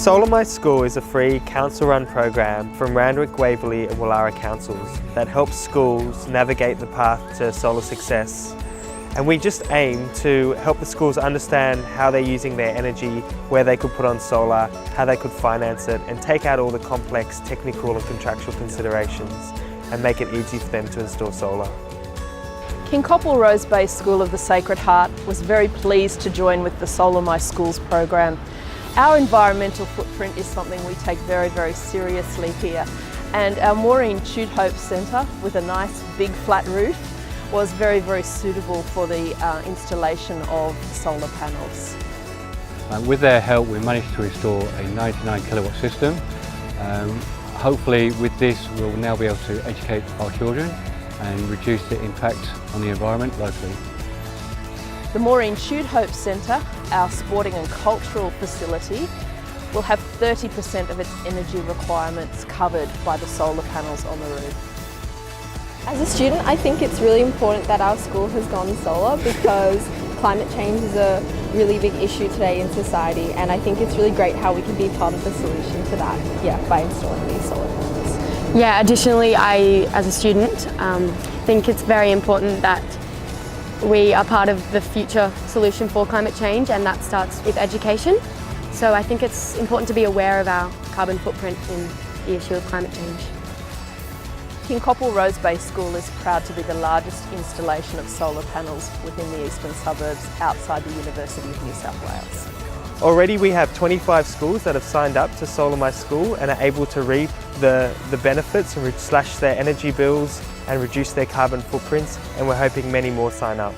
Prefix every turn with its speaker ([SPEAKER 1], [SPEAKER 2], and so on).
[SPEAKER 1] Solar My School is a free council-run program from Randwick, Waverley and Woollahra councils that helps schools navigate the path to solar success. And we just aim to help the schools understand how they're using their energy, where they could put on solar, how they could finance it, and take out all the complex technical and contractual considerations and make it easy for them to install solar.
[SPEAKER 2] Kincoppal-Rose Bay School of the Sacred Heart was very pleased to join with the Solar My Schools program. Our environmental footprint is something we take very, very seriously here, and our Maureen Hope Centre with a nice big flat roof was very, very suitable for the installation of solar panels.
[SPEAKER 3] With their help we managed to install a 99 kilowatt system. Hopefully with this we'll now be able to educate our children and reduce the impact on the environment locally.
[SPEAKER 2] The Maureen Hope Centre, our sporting and cultural facility, will have 30% of its energy requirements covered by the solar panels on the roof.
[SPEAKER 4] As a student, I think it's really important that our school has gone solar because climate change is a really big issue today in society, and I think it's really great how we can be part of the solution to that, by installing these solar panels.
[SPEAKER 5] Yeah, additionally, I, as a student, think it's very important that we are part of the future solution for climate change, and that starts with education. So I think it's important to be aware of our carbon footprint in the issue of climate change.
[SPEAKER 2] Kincoppal-Rose Bay School is proud to be the largest installation of solar panels within the Eastern Suburbs outside the University of New South Wales.
[SPEAKER 1] Already we have 25 schools that have signed up to Solar My School and are able to reap the benefits and slash their energy bills and reduce their carbon footprints, and we're hoping many more sign up.